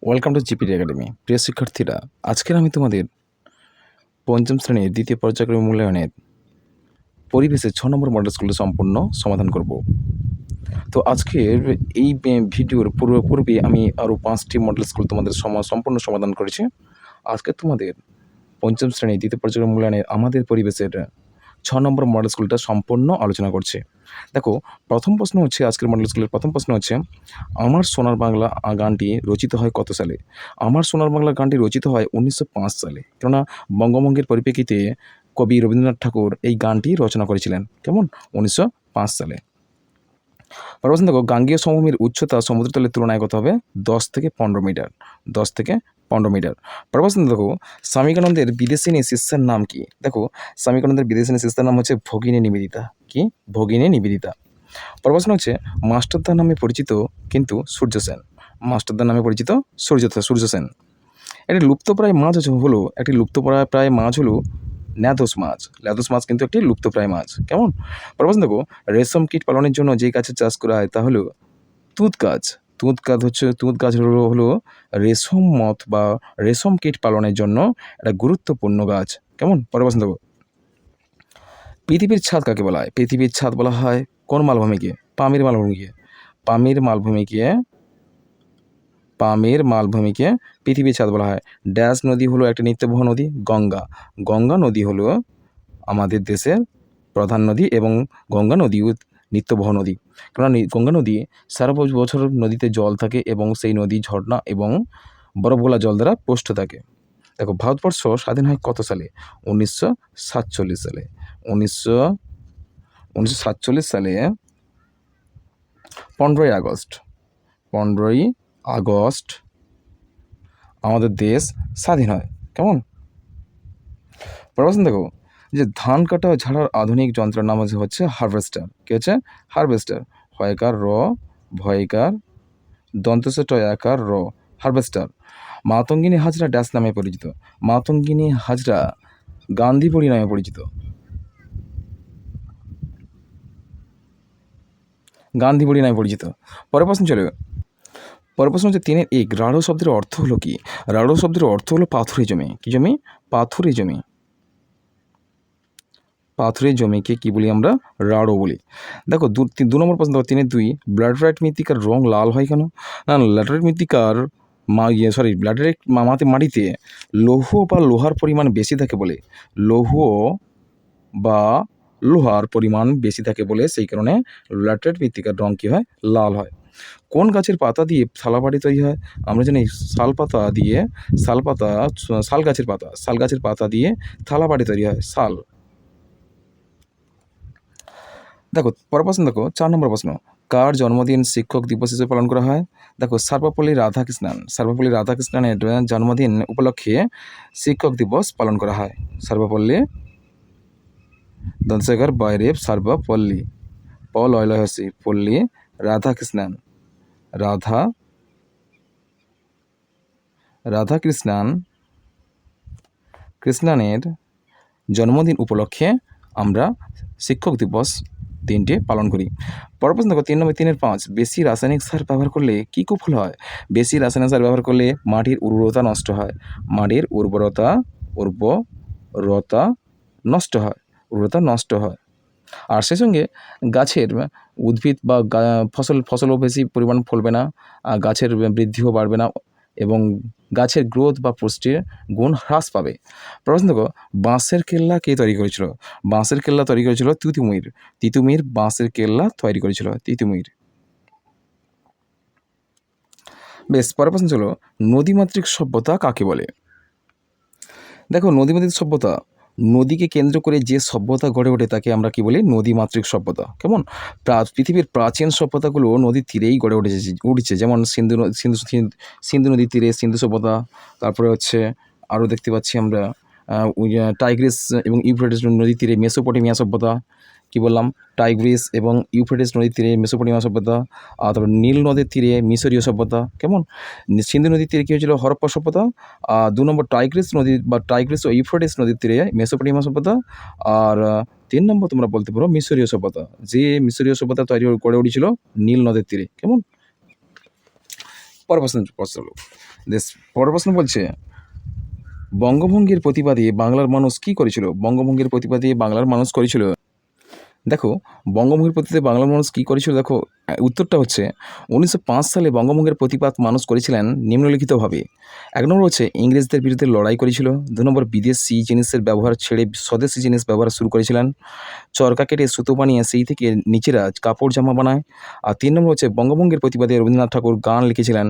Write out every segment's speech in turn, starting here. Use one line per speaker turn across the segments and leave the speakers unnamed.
Welcome to GPT academy. প্রিয় শিক্ষার্থীরা, আজকের আমি তোমাদের পঞ্চম শ্রেণীর দ্বিতীয় পর্যায়ক্রমিক মূল্যায়নের পরিবেশের 6 নম্বর মডেল স্কুলটি সম্পূর্ণ সমাধান করব। তো আজকের এই ভিডিওর পূর্বে আমি আরও 5টি মডেল স্কুল তোমাদের সম্পূর্ণ সমাধান করেছি। আজকে তোমাদের পঞ্চম শ্রেণীর দ্বিতীয় পর্যায়ক্রমিক মূল্যায়নের আমাদের পরিবেশের 6 নম্বর মডেল স্কুলটা সম্পূর্ণ আলোচনা করছে। দেখো, প্রথম প্রশ্ন হচ্ছে, আজকের মডেল স্কুলের প্রথম প্রশ্ন হচ্ছে, আমার সোনার বাংলা গানটি রচিত হয় কত সালে? আমার সোনার বাংলা গানটি রচিত হয় 1905 সালে। কেননা বঙ্গভঙ্গের পরিপ্রেক্ষিতে কবি রবীন্দ্রনাথ ঠাকুর এই গানটি রচনা করেছিলেন। কেমন? 1905 সালে। প্রশ্ন দেখো, গাঙ্গেয় সমভূমির উচ্চতা সমুদ্রতলের তুলনায় কত হবে? 10 থেকে 15 মিটার। 10 থেকে 15 মিটার। প্রশ্ন দেখো, স্বামীকানন্দের বিদেশিনী শিষ্যার নাম কি? দেখো, স্বামীকানন্দের বিদেশিনী শিষ্যার নাম হচ্ছে ভগিনী নিবেদিতা। কি? ভগিনী নিবেদিতা। প্রশ্ন হচ্ছে, মাস্টারদা নামে পরিচিত কিন্তু সূর্য সেন। মাস্টারদা নামে পরিচিত সূর্য সেন। একটি লুপ্তপ্রায় মাছ হলো প্রায় মাছ হলো ন্যাদোস মাছ। ল্যাদোস মাছ কিন্তু একটি লুপ্তপ্রায় মাছ। কেমন? প্রশ্ন দেখো, রেশম কীট পালনের জন্য যে গাছের চাষ করা হয় তা হলো তুঁত গাছ। তুঁত গাছ হলো রেশম মথ বা রেশম কীট পালনের জন্য একটা গুরুত্বপূর্ণ গাছ। কেমন? প্রশ্ন দেখো, পৃথিবীর ছাদ কাকে বলা হয়? পৃথিবীর ছাদ বলা হয় কোন মালভূমিকে? পামির মালভূমিকে। পামির মালভূমিকে পৃথিবীর ছাদ বলা হয়। ড্যাশ নদী হলো একটি নিত্যবহ নদী? গঙ্গা। গঙ্গা নদী হলো আমাদের দেশের প্রধান নদী এবং গঙ্গা নদীও নিত্যবহ নদী। কারণ গঙ্গা নদী সারা বছর নদীতে জল থাকে এবং সেই নদী ঝর্ণা এবং বরফ গলা জল দ্বারা পুষ্ট থাকে। দেখো, ভারতবর্ষ স্বাধীন হয় কত সালে? 1947 সালে। 1947 সালে 15ই আগস্ট আমাদের দেশ স্বাধীন হয়। কেমন? প্রশ্ন দেখো, যে ধান কাটা ও ঝাড়ার আধুনিক যন্ত্রের নাম হচ্ছে হারভেস্টার। কি হচ্ছে? হারভেস্টার। হয়কার র, ভয়কার, দন্তস টয়াকার র, হারভেস্টার। মাতঙ্গিনী হাজরা ড্যাশ নামে পরিচিত? মাতঙ্গিনী হাজরা গান্ধী বুড়ি নামে পরিচিত। গান্ধী বুড়ি নামে পরিচিত। পরের প্রশ্ন চলে। পরের প্রশ্ন হচ্ছে 3-1, রাঢ় শব্দের অর্থ হলো কি? রাঢ় শব্দের অর্থ হলো পাথুরে জমি। কি জমি? পাথুরে জমি। পাথুরে জমিকে কি বলি আমরা? রাঢ় বলি। দেখো, 2 নম্বর প্রশ্ন, 3-2, ল্যাটেরাইট মৃত্তিকার রং লাল হয় কেন? না, ল্যাটেরাইট মৃত্তিকার ল্যাটেরাইট মাটিতে লৌহ বা লোহার পরিমাণ বেশি থাকে বলে। লৌহ বা লোহার পরিমাণ বেশি থাকে বলে সেই কারণে ল্যাটেরাইট মৃত্তিকার রং কী হয়? লাল হয়। কোন গাছের পাতা দিয়ে থালাবাটি তৈরি হয়? আমরা জানি শাল গাছের পাতা দিয়ে থালাবাটি তৈরি হয়। শাল। দেখো, পরের প্রশ্ন দেখো, 4 নম্বর প্রশ্ন, কার জন্মদিন শিক্ষক দিবস হিসেবে পালন করা হয়? দেখো, সর্বপল্লী রাধাকৃষ্ণনের জন্মদিন উপলক্ষে শিক্ষক দিবস পালন করা হয়। সর্বপল্লী দন্তশেখর বৈরেব সর্বপল্লী পল্লী পল্লী রাধাকৃষ্ণনের জন্মদিন উপলক্ষে আমরা শিক্ষক দিবস দিনটি পালন করি। পরের প্রশ্ন দেখো, 3-5, বেশি রাসায়নিক সার ব্যবহার করলে কী কুফল হয়? বেশি রাসায়নিক সার ব্যবহার করলে মাটির উর্বরতা নষ্ট হয়। মাটির উর্বরতা নষ্ট হয়। আর সেই সঙ্গে গাছের উদ্ভিদ বা ফসলও বেশি পরিমাণ ফলবে না, গাছের বৃদ্ধিও বাড়বে না এবং গাছের গ্রোথ বা পুষ্টির গুণ হ্রাস পাবে। প্রশ্ন দেখো, বাঁশের কেল্লা কে তৈরি করেছিল? বাঁশের কেল্লা তৈরি করেছিল তিতুমির বাঁশের কেল্লা তৈরি করেছিল তিতুমির। বেশ, পরের প্রশ্ন ছিল, নদীমাতৃক সভ্যতা কাকে বলে? দেখো, নদীমাতৃক সভ্যতা, নদীকে কেন্দ্র করে যে সভ্যতা গড়ে ওঠে তাকে আমরা কি বলি? নদীমাতৃক সভ্যতা। কেমন? পৃথিবীর প্রাচীন সভ্যতাগুলো নদীর তীরেই গড়ে উঠেছে। যেমন সিন্ধু নদীর তীরে সিন্ধু সভ্যতা। তারপরে হচ্ছে আরও দেখতে পাচ্ছি আমরা টাইগ্রিস এবং ইউফ্রেটিস নদীর তীরে মেসোপটেমিয়া সভ্যতা। কি বললাম? টাইগ্রিস এবং ইউফ্রেটিস নদীর তীরে মেসোপটেমিয়া সভ্যতা। আর তারপর নীল নদের তীরে মিশরীয় সভ্যতা। কেমন? সিন্ধু নদীর তীরে কী হয়েছিল? হরপ্পা সভ্যতা। 2 নম্বর টাইগ্রিস ও ইউফ্রেটিস নদীর তীরে মেসোপটেমিয়া সভ্যতা। আর 3 নম্বর তোমরা বলতে পারো মিশরীয় সভ্যতা, যে মিশরীয় সভ্যতা গড়ে উঠেছিল নীল নদের তীরে। কেমন? প্রশ্ন হলো দেশ। পরের প্রশ্ন বলছে, বঙ্গভঙ্গের প্রতিবাদে বাংলার মানুষ কি করেছিল? বঙ্গভঙ্গের প্রতিবাদে বাংলার মানুষ করেছিল, দেখো বঙ্গভঙ্গের প্রতিবাদে বাংলার মানুষ কী করেছিল, দেখো উত্তরটা হচ্ছে 1905 সালে বঙ্গভঙ্গের প্রতিবাদ মানুষ করেছিলেন নিম্নলিখিতভাবে। 1 নম্বর হচ্ছে ইংরেজদের বিরুদ্ধে লড়াই করেছিল। 2 নম্বর বিদেশি জিনিসের ব্যবহার ছেড়ে স্বদেশি জিনিস ব্যবহার শুরু করেছিলেন। চরকা কেটে সুতো বানিয়ে সেই থেকে নিচেরা কাপড় জামা বানায়। আর 3 নম্বর হচ্ছে বঙ্গভঙ্গের প্রতিবাদে রবীন্দ্রনাথ ঠাকুর গান লিখেছিলেন,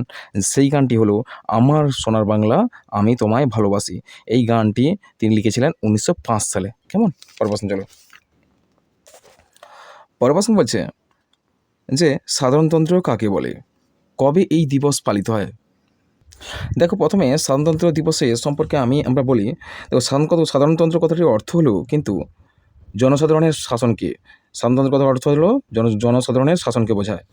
সেই গানটি হলো আমার সোনার বাংলা আমি তোমায় ভালোবাসি। এই গানটি তিনি লিখেছিলেন 1905 সালে। কেমন? পরের প্রশ্ন চলো। পরের প্রশ্ন বলছে যে সাধারণতন্ত্র কাকে বলে? কবে এই দিবস পালিত হয়? দেখো প্রথমে সাধারণতন্ত্র দিবসে সম্পর্কে আমরা বলি। দেখো সাধারণতন্ত্র কথাটির অর্থ হলো কিন্তু জনসাধারণের শাসনকে। সাধারণতন্ত্র কথার অর্থ হলো জনসাধারণের শাসনকে বোঝায়।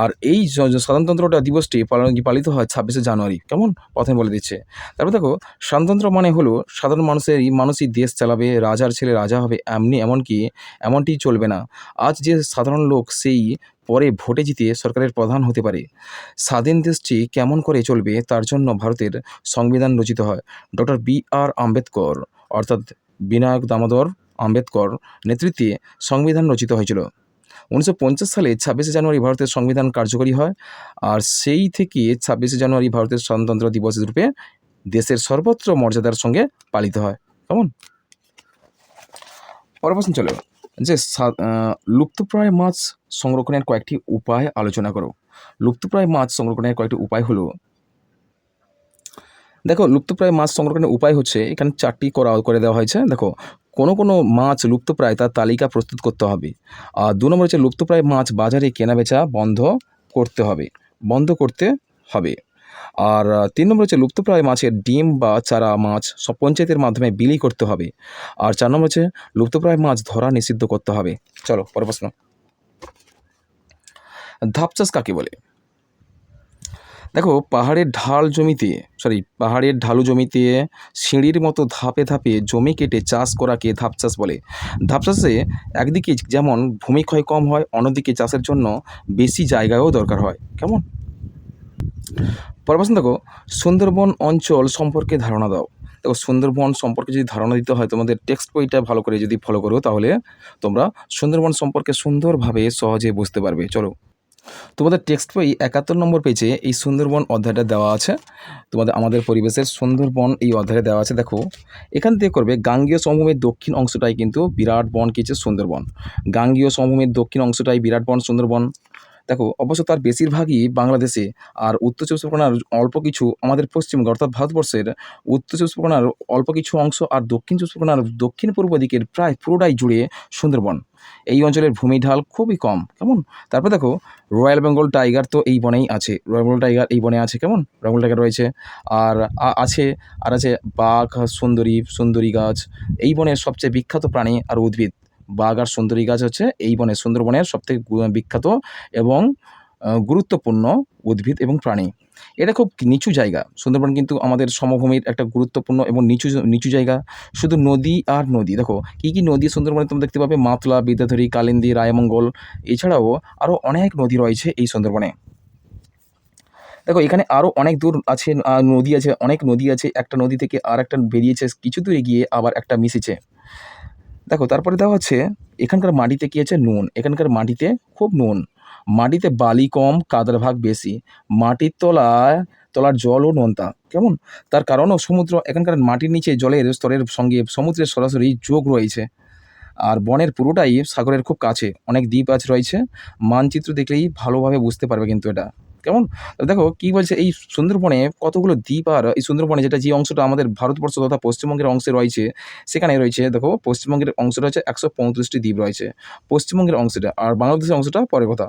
আর এই সাধারণতন্ত্রটা দিবসটি পালিত হয় 26শে জানুয়ারি। কেমন? প্রথমে বলে দিচ্ছে। তারপর দেখো সাধারণতন্ত্র মানে হলো সাধারণ মানুষই দেশ চালাবে, রাজার ছেলে রাজা হবে এমনটি চলবে না। আজ যে সাধারণ লোক সেই পরে ভোটে জিতে সরকারের প্রধান হতে পারে। স্বাধীন দেশটি কেমন করে চলবে তার জন্য ভারতের সংবিধান রচিত হয়। Doctor B.R. আম্বেদকর অর্থাৎ বিনায়ক দামোদর আম্বেদকর নেতৃত্বে সংবিধান রচিত হয়েছিল। 1950 সালে 26শে জানুয়ারি ভারতের সংবিধান কার্যকরী হয়। আর সেই থেকে 26শে জানুয়ারি ভারতের সাধারণতন্ত্র দিবস রূপে দেশের সর্বত্র মর্যাদার সঙ্গে পালিত হয়। কেমন? পরের প্রশ্ন চলো যে লুপ্তপ্রায় মাছ সংরক্ষণের কয়েকটি উপায় আলোচনা করো। লুপ্তপ্রায় মাছ সংরক্ষণের কয়েকটি উপায় হলো, দেখো লুপ্তপ্রায় মাছ সংরক্ষণের উপায় হচ্ছে এখানে 4টি করে দেওয়া হয়েছে। দেখো কোনো মাছ লুপ্তপ্রায় তার তালিকা প্রস্তুত করতে হবে। আর 2 নম্বর হচ্ছে লুপ্তপ্রায় মাছ বাজারে কেনাবেচা বন্ধ করতে হবে। আর 3 নম্বর হচ্ছে লুপ্তপ্রায় মাছের ডিম বা চারা মাছ সব পঞ্চায়েতের মাধ্যমে বিলি করতে হবে। আর 4 নম্বর হচ্ছে লুপ্তপ্রায় মাছ ধরা নিষিদ্ধ করতে হবে। চলো পরের প্রশ্ন। ধাপ চাষ কাকে বলে? দেখো পাহাড়ের ঢালু জমিতে সিঁড়ির মতো ধাপে ধাপে জমি কেটে চাষ করাকে ধাপ চাষ বলে। ধাপ চাষে একদিকে যেমন ভূমিক্ষয় কম হয়, অন্যদিকে চাষের জন্য বেশি জায়গাও দরকার হয়। কেমন? পরের প্রশ্ন দেখো, সুন্দরবন অঞ্চল সম্পর্কে ধারণা দাও। দেখো সুন্দরবন সম্পর্কে যদি ধারণা দিতে হয় তোমাদের টেক্সট বইটা ভালো করে যদি ফলো করো তাহলে তোমরা সুন্দরবন সম্পর্কে সুন্দরভাবে সহজে বুঝতে পারবে। চলো তোমাদের টেক্সট বই 71 নম্বর পেজে এই সুন্দরবন অধ্যায়টা দেওয়া আছে। আমাদের পরিবেশের সুন্দরবন এই অধ্যায়ে দেওয়া আছে। দেখো এখান থেকে করবে গাঙ্গেয় সমভূমির দক্ষিণ অংশটাই কিন্তু বিরাট বন কিছু সুন্দরবন। গাঙ্গেয় সমভূমির দক্ষিণ অংশটাই বিরাট বন সুন্দরবন। দেখো অবশ্য তার বেশিরভাগই বাংলাদেশে, আর উত্তর চব্বিশ পরগনার অল্প কিছু আমাদের পশ্চিমবঙ্গ অর্থাৎ ভারতবর্ষের উত্তর চব্বিশ পরগনার অল্প কিছু অংশ আর দক্ষিণ চব্বিশ পরগনার দক্ষিণ পূর্ব দিকের প্রায় পুরোটাই জুড়ে সুন্দরবন। এই অঞ্চলের ভূমিঢাল খুবই কম। কেমন? তারপর দেখো রয়্যাল বেঙ্গল টাইগার তো এই বনেই আছে। রয়্যাল বেঙ্গল টাইগার এই বনে আছে। কেমন? রয়্যাল বেঙ্গল টাইগার রয়েছে। আর আছে বাঘ, সুন্দরী গাছ। এই বনের সবচেয়ে বিখ্যাত প্রাণী আর উদ্ভিদ বাঘ আর সুন্দরী গাছ হচ্ছে এই সুন্দরবনের সবথেকে বিখ্যাত এবং গুরুত্বপূর্ণ উদ্ভিদ এবং প্রাণী। এটা খুব নিচু জায়গা। সুন্দরবন কিন্তু আমাদের সমভূমির একটা গুরুত্বপূর্ণ এবং নিচু জায়গা। শুধু নদী আর নদী। দেখো কী নদী সুন্দরবনে তোমরা দেখতে পাবে, মাতলা, বিদ্যাধরী, কালিন্দী, রায়মঙ্গল, এছাড়াও আরও অনেক নদী রয়েছে এই সুন্দরবনে। দেখো এখানে আরও অনেক দূর আছে, অনেক নদী আছে। একটা নদী থেকে আর একটা বেরিয়েছে, কিছু দূরে গিয়ে আবার একটা মিশেছে। দেখো তারপরে দেওয়া হচ্ছে এখানকার মাটিতে কী আছে? নুন। এখানকার মাটিতে খুব নুন। মাটিতে বালি কম, কাদার ভাগ বেশি। মাটির তলার জলও নোনতা। কেমন? তার কারণও সমুদ্র। এখানকার মাটির নিচে জলের স্তরের সঙ্গে সমুদ্রের সরাসরি যোগ রয়েছে। আর বনের পুরোটাই সাগরের খুব কাছে। অনেক দ্বীপ রয়েছে। মানচিত্র দেখলেই ভালোভাবে বুঝতে পারবে কিন্তু এটা। কেমন? দেখো কী বলছে, এই সুন্দরবনে কতগুলো দ্বীপ, আর এই সুন্দরবনে যে অংশটা আমাদের ভারতবর্ষ তথা পশ্চিমবঙ্গের অংশে রয়েছে সেখানে রয়েছে। দেখো পশ্চিমবঙ্গের অংশটা হচ্ছে 135টি দ্বীপ রয়েছে পশ্চিমবঙ্গের অংশটা, আর বাংলাদেশের অংশটা পরের কথা।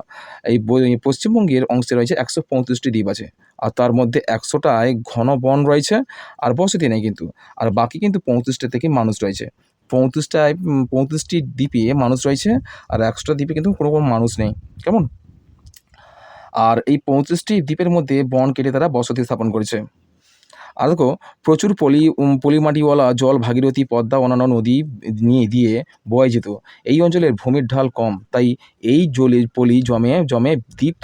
এই পশ্চিমবঙ্গের অংশে রয়েছে 135টি দ্বীপ আছে। আর তার মধ্যে 100টায় ঘন বন রয়েছে আর বসতি নেই কিন্তু। আর বাকি কিন্তু 35টা থেকে মানুষ রয়েছে। 35টি দ্বীপে মানুষ রয়েছে আর 100টা দ্বীপে কিন্তু কোনো মানুষ নেই। কেমন? আর এই 35টি দ্বীপের মধ্যে বন কেটে তারা বসতি স্থাপন করেছে। আর দেখো প্রচুর পলিমাটিওয়ালা জল ভাগীরথী, পদ্মা, অন্যান্য নদী দিয়ে বয়ে যেত। এই অঞ্চলের ভূমির ঢাল কম, তাই এই পলি জমে জমে দ্বীপ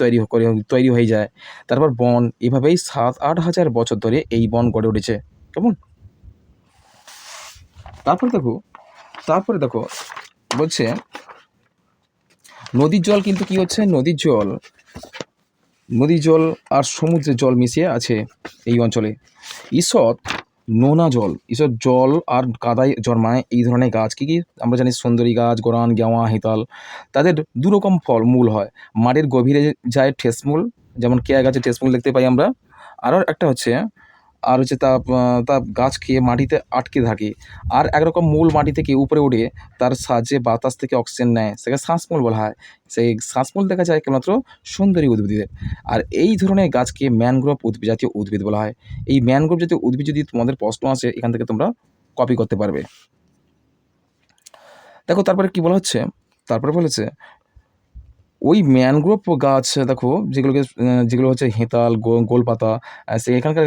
তৈরি হয়ে যায়। তারপর বন, এভাবেই 7-8 হাজার বছর ধরে এই বন গড়ে উঠেছে। কেমন? তারপরে দেখো বলছে নদীর জল কিন্তু কি হচ্ছে, নদীর জল আর সমুদ্রের জল মিশিয়ে আছে এই অঞ্চলে। ঈষৎ নোনা জল, ঈষৎ জল আর কাদায় জন্মায় এই ধরনের গাছ। কী আমরা জানি? সুন্দরী গাছ, গরান, গেওয়া, হেতাল। তাদের দুরকম মূল হয়। মাটির গভীরে যায় ঠেসমূল, যেমন কেয়া গাছে ঠেসমূল দেখতে পাই আমরা। একটা হচ্ছে তা গাছ খেয়ে মাটিতে আটকে থাকে। আর একরকম মূল মাটি থেকে উপরে উঠে তার সাহায্যে বাতাস থেকে অক্সিজেন নেয়, সেটাকে শ্বাসমূল বলা হয়। সেই শ্বাসমূল দেখা যায় কেবলমাত্র সুন্দরী উদ্ভিদের। আর এই ধরনের গাছকে ম্যানগ্রোভ জাতীয় উদ্ভিদ বলা হয়। এই ম্যানগ্রোভ জাতীয় উদ্ভিদ যদি তোমাদের প্রশ্ন আসে, এখান থেকে তোমরা কপি করতে পারবে। দেখো তারপরে কি বলা হচ্ছে, তারপরে বলেছে ওই ম্যানগ্রোভ গাছ দেখো যেগুলো হচ্ছে হেতাল, গোলপাতা, এখানকার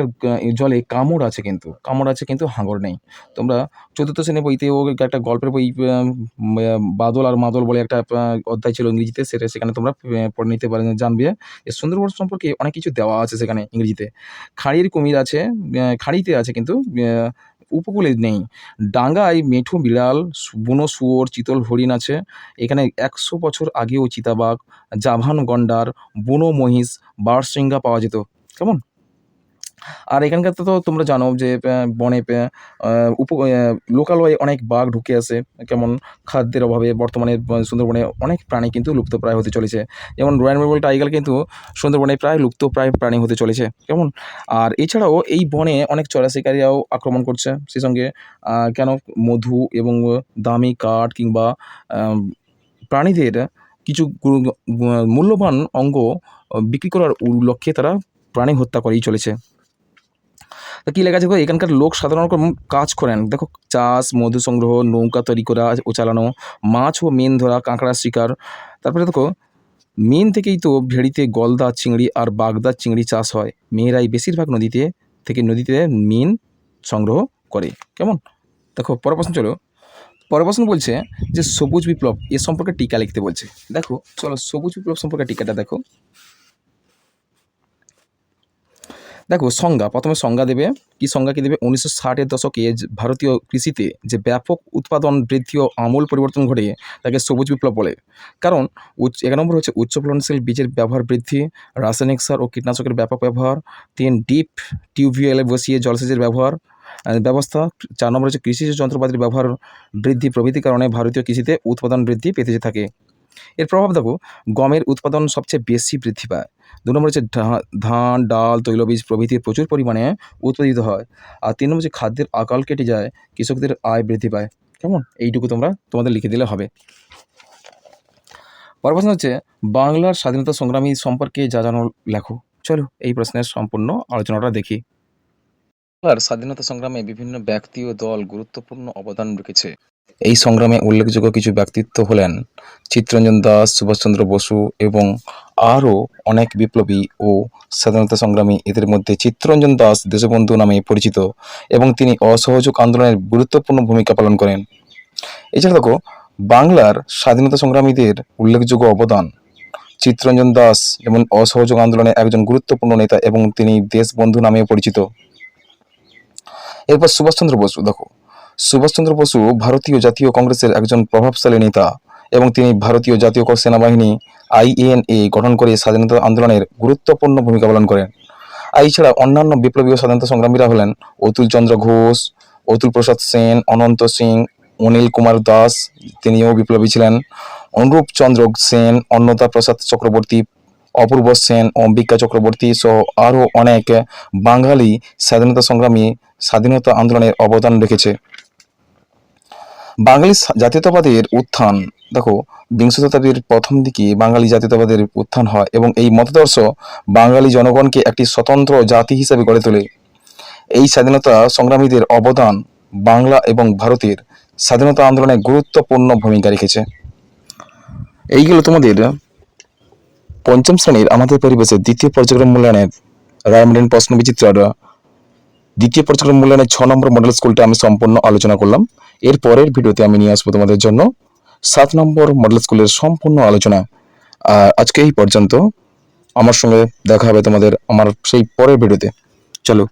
জলে কামড় আছে কিন্তু হাঙর নেই। তোমরা চতুর্থ শ্রেণীর বইতেও একটা গল্পের বই বাদল আর মাদল বলে একটা অধ্যায় ছিল ইংরেজিতে, সেখানে তোমরা পড়ে নিতে জানবে যে সুন্দরবন সম্পর্কে অনেক কিছু দেওয়া আছে সেখানে ইংরেজিতে। খাঁড়ির কুমির আছে, খাঁড়িতে আছে কিন্তু উপকূলে নেই। ডাঙ্গায় মেঠো বিড়াল, বুনো শুয়োর, চিতল হরিণ আছে। এখানে 100 বছর আগেও চিতাবাঘ, জাভান গন্ডার, বুনো মহিষ, বারশিঙ্গা পাওয়া যেত। কেমন? আর এখানকার তো তোমরা জানো যে বনে লোকালয়ে অনেক বাঘ ঢুকে আসে। কেমন? খাদ্যের অভাবে বর্তমানে সুন্দরবনে অনেক প্রাণী কিন্তু লুপ্তপ্রায় হতে চলেছে। যেমন রয়্যাল বেঙ্গল টাইগার কিন্তু সুন্দরবনে প্রায় লুপ্তপ্রায় প্রাণী হতে চলেছে। কেমন? আর এছাড়াও এই বনে অনেক চড়া শিকারীরাও আক্রমণ করছে। সেই সঙ্গে কেন মধু এবং দামি কাঠ কিংবা প্রাণীদের কিছু মূল্যবান অঙ্গ বিক্রি করার লক্ষ্যে তারা প্রাণী হত্যা করেই চলেছে। তা কী লেখা আছে? এখানকার লোক সাধারণত কাজ করেন। দেখো চাষ, মধু সংগ্রহ, নৌকা তৈরি করা ও চালানো, মাছ ও মিন ধরা, কাঁকড়া শিকার। তারপরে দেখো মিন থেকেই তো ভেড়িতে গলদা চিংড়ি আর বাগদা চিংড়ি চাষ হয়। মেয়েরাই বেশিরভাগ নদীতে মিন সংগ্রহ করে। কেমন? দেখো পরের প্রশ্ন বলছে যে সবুজ বিপ্লব এ সম্পর্কে টিকা লিখতে বলছে। দেখো চলো সবুজ বিপ্লব সম্পর্কে টিকাটা দেখো। প্রথমে সংজ্ঞা দেবে। কি সংজ্ঞা দেবে? 1960-এর দশকে ভারতীয় কৃষিতে যে ব্যাপক উৎপাদন বৃদ্ধি ও আমূল পরিবর্তন ঘটে তাকে সবুজ বিপ্লব বলে। কারণ 1 নম্বর হচ্ছে উচ্চ ফলনশীল বীজের ব্যবহার বৃদ্ধি, রাসায়নিক সার ও কীটনাশকের ব্যাপক ব্যবহার। 3 ডিপ টিউবওয়েলে বসিয়ে জলসেচের ব্যবস্থা। 4 নম্বর হচ্ছে কৃষিজ যন্ত্রপাতির ব্যবহার বৃদ্ধি প্রভৃতির কারণে ভারতীয় কৃষিতে উৎপাদন বৃদ্ধি পেতে থাকে। এর প্রভাব দেখো, গমের উৎপাদন সবচেয়ে বেশি বৃদ্ধি পায়। 2 নম্বর হচ্ছে ধান, ডাল, তৈলবীজ প্রভৃতি প্রচুর পরিমাণে উৎপাদিত হয়। আর 3 নম্বর হচ্ছে খাদ্যের আকাল কেটে যায়, কৃষকদের আয় বৃদ্ধি পায়। কেমন? এইটুকু তোমাদের লিখে দিলে হবে। পরের প্রশ্ন হচ্ছে বাংলার স্বাধীনতা সংগ্রামী সম্পর্কে যা জানো লেখো। চলো এই প্রশ্নের সম্পূর্ণ আলোচনাটা দেখি। বাংলার স্বাধীনতা সংগ্রামে বিভিন্ন ব্যক্তি ও দল গুরুত্বপূর্ণ অবদান রেখেছে। এই সংগ্রামে উল্লেখযোগ্য কিছু ব্যক্তিত্ব হলেন চিত্তরঞ্জন দাস, সুভাষচন্দ্র বসু এবং আরও অনেক বিপ্লবী ও স্বাধীনতা সংগ্রামী। এদের মধ্যে চিত্তরঞ্জন দাস দেশবন্ধু নামে পরিচিত এবং তিনি অসহযোগ আন্দোলনের গুরুত্বপূর্ণ ভূমিকা পালন করেন। এছাড়া দেখো বাংলার স্বাধীনতা সংগ্রামীদের উল্লেখযোগ্য অবদান। চিত্তরঞ্জন দাস যেমন অসহযোগ আন্দোলনের একজন গুরুত্বপূর্ণ নেতা এবং তিনি দেশবন্ধু নামেও পরিচিত। এরপর সুভাষচন্দ্র বসু। দেখো সুভাষচন্দ্র বসু ভারতীয় জাতীয় কংগ্রেসের একজন প্রভাবশালী নেতা এবং তিনি ভারতীয় জাতীয় সেনাবাহিনী INA গঠন করে স্বাধীনতা আন্দোলনের গুরুত্বপূর্ণ ভূমিকা পালন করেন। এছাড়া অন্যান্য বিপ্লবী ও স্বাধীনতা সংগ্রামীরা হলেন অতুল চন্দ্র ঘোষ, অতুল প্রসাদ সেন, অনন্ত সিং, অনিল কুমার দাস, তিনিও বিপ্লবী ছিলেন, অনুরূপ চন্দ্র সেন, অন্নদা প্রসাদ চক্রবর্তী, অপূর্ব সেন, অম্বিকা চক্রবর্তী সহ আরও অনেক বাঙালি স্বাধীনতা সংগ্রামী স্বাধীনতা আন্দোলনের অবদান রেখেছে। বাঙালি জাতীয়তাবাদের উত্থান। দেখো বিংশ শতাব্দীর প্রথম দিকে বাঙালি জাতীয়তাবাদের উত্থান হয় এবং এই মতাদর্শ বাঙালি জনগণকে একটি স্বতন্ত্র জাতি হিসেবে গড়ে তোলে। এই স্বাধীনতা সংগ্রামীদের অবদান বাংলা এবং ভারতের স্বাধীনতা আন্দোলনে গুরুত্বপূর্ণ ভূমিকা রেখেছে। এইগুলো তোমাদের পঞ্চম শ্রেণীর আমাদের পরিবেশের দ্বিতীয় পর্যায়ক্রম মূল্যায়নের রায়মার্টিন প্রশ্ন বিচিত্রার দ্বিতীয় পর্যায়ের মূল্যায়নের 6 নম্বর মডেল স্কুলটা আমি সম্পূর্ণ আলোচনা করলাম। এর পরের ভিডিওতে আমি নিয়ে আসবো তোমাদের জন্য 7 নম্বর মডেল স্কুলের সম্পূর্ণ আলোচনা। আর আজকে এই পর্যন্ত। আমার সঙ্গে দেখা হবে তোমাদের আমার সেই পরের ভিডিওতে। চলো।